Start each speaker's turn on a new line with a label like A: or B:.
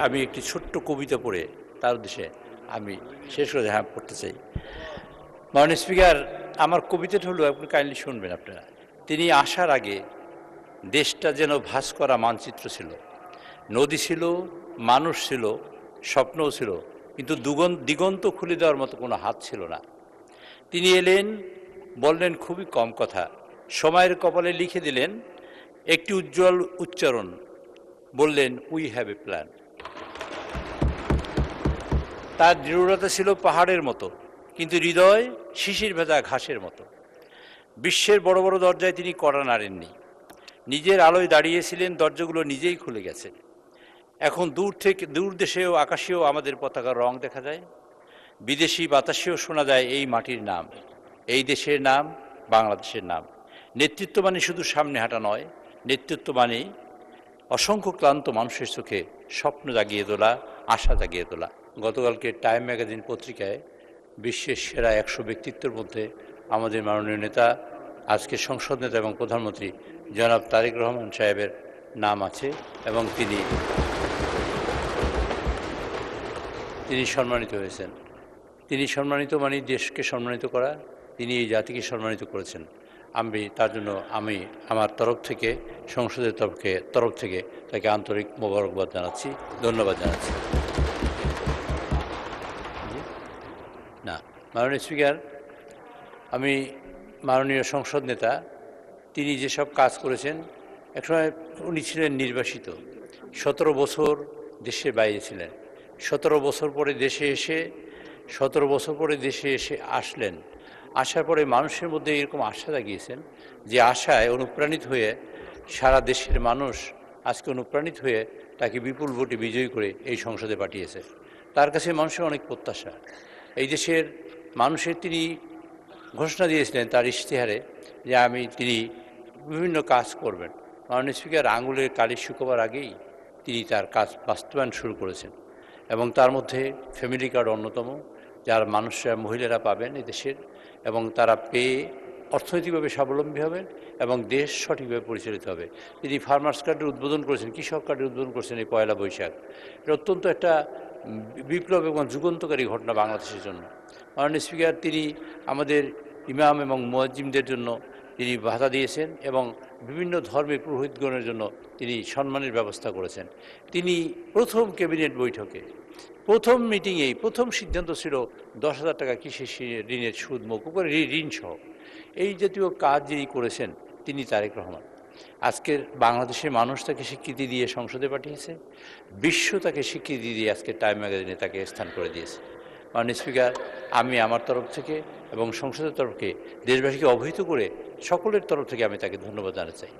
A: আমি একটি ছোট্ট কবিতা পড়ে তার উদ্দেশ্যে আমি শেষ করে পড়তে চাই। মাননীয় স্পিকার, আমার কবিতাটা হলো আপনি কাইন্ডলি শুনবেন আপনারা। তিনি আসার আগে দেশটা যেন ভাঁজ করা মানচিত্র ছিল। নদী ছিল, মানুষ ছিল, স্বপ্নও ছিল, কিন্তু দিগন্ত খুলে দেওয়ার মতো কোনো হাত ছিল না। তিনি এলেন, বললেন খুবই কম কথা, সময়ের কপালে লিখে দিলেন একটি উজ্জ্বল উচ্চারণ, বললেন উই হ্যাভ এ প্ল্যান। তার দৃঢ়তা ছিল পাহাড়ের মতো, কিন্তু হৃদয় শিশির ভেজা ঘাসের মতো। বিশ্বের বড় বড় দরজায় তিনি কড়া নাড়েননি, নিজের আলোয় দাঁড়িয়েছিলেন, দরজাগুলো নিজেই খুলে গেছে। এখন দূর দেশেও আকাশেও আমাদের পতাকার রং দেখা যায়, বিদেশি বাতাসেও শোনা যায় এই মাটির নাম, এই দেশের নাম, বাংলাদেশের নাম। নেতৃত্ব মানে শুধু সামনে হাঁটা নয়, নেতৃত্ব মানে অসংখ্য ক্লান্ত মানুষের চোখে স্বপ্ন জাগিয়ে তোলা, আশা জাগিয়ে তোলা। গতকালকে টাইম ম্যাগাজিন পত্রিকায় বিশ্বের সেরা 100 ব্যক্তিত্বের মধ্যে আমাদের মাননীয় নেতা, আজকের সংসদ নেতা এবং প্রধানমন্ত্রী জনাব তারেক রহমান সাহেবের নাম আছে এবং তিনি সম্মানিত হয়েছেন। তিনি সম্মানিত মানে দেশকে সম্মানিত করা, তিনি এই জাতিকে সম্মানিত করেছেন। আমি তার জন্য আমার তরফ থেকে, সংসদের তরফ থেকে তাকে আন্তরিক মোবারকবাদ জানাচ্ছি, ধন্যবাদ জানাচ্ছি। না, মাননীয় স্পিকার, আমি মাননীয় সংসদ নেতা, তিনি যেসব কাজ করেছেন, একসময় উনি ছিলেন নির্বাসিত, 17 বছর দেশের বাইরে ছিলেন। 17 বছর পরে দেশে এসে আসলেন। আসার পরে মানুষের মধ্যে এরকম আশা জাগিয়েছেন, যে আশায় অনুপ্রাণিত হয়ে সারা দেশের মানুষ আজকে অনুপ্রাণিত হয়ে তাকে বিপুল ভোটে বিজয়ী করে এই সংসদে পাঠিয়েছে। তার কাছে মানুষের অনেক প্রত্যাশা। এই দেশের মানুষের তিনি ঘোষণা দিয়েছিলেন তার ইশতেহারে যে তিনি বিভিন্ন কাজ করবেন। মাননীয় স্পিকার, আঙুলের কালি শুকোবার আগেই তিনি তার কাজ বাস্তবায়ন শুরু করেছেন এবং তার মধ্যে ফ্যামিলি কার্ড অন্যতম, যার মহিলারা পাবেন এদেশের, এবং তারা পেয়ে অর্থনৈতিকভাবে স্বাবলম্বী হবেন এবং দেশ সঠিকভাবে পরিচালিত হবে। তিনি ফার্মার্স কার্ডের উদ্বোধন করেছেন, কৃষক কার্ডের উদ্বোধন করেছেন এই 1 বৈশাখ। এটা অত্যন্ত একটা বিপ্লব এবং যুগান্তকারী ঘটনা বাংলাদেশের জন্য। মাননীয় স্পিকার, তিনি আমাদের ইমাম এবং মুয়াজ্জিমদের জন্য তিনি ভাতা দিয়েছেন এবং বিভিন্ন ধর্মের পুরোহিতগণের জন্য তিনি সম্মানের ব্যবস্থা করেছেন। তিনি প্রথম ক্যাবিনেট বৈঠকে, প্রথম মিটিংয়েই প্রথম সিদ্ধান্ত ছিল 10,000 টাকা কৃষি ঋণের সুদ মওকুফ করে, ঋণ সহ। এই জাতীয় কাজ যিনি করেছেন তিনি তারেক রহমান। আজকের বাংলাদেশের মানুষ তাকে স্বীকৃতি দিয়ে সংসদে পাঠিয়েছে, বিশ্ব তাকে স্বীকৃতি দিয়ে আজকে টাইম ম্যাগাজিনে তাকে স্থান করে দিয়েছে। মাননীয় স্পিকার, আমি আমার তরফ থেকে এবং সংসদের তরফ থেকে দেশবাসীকে অবহিত করে সকলের তরফ থেকে আমি তাকে ধন্যবাদ জানাতে চাই।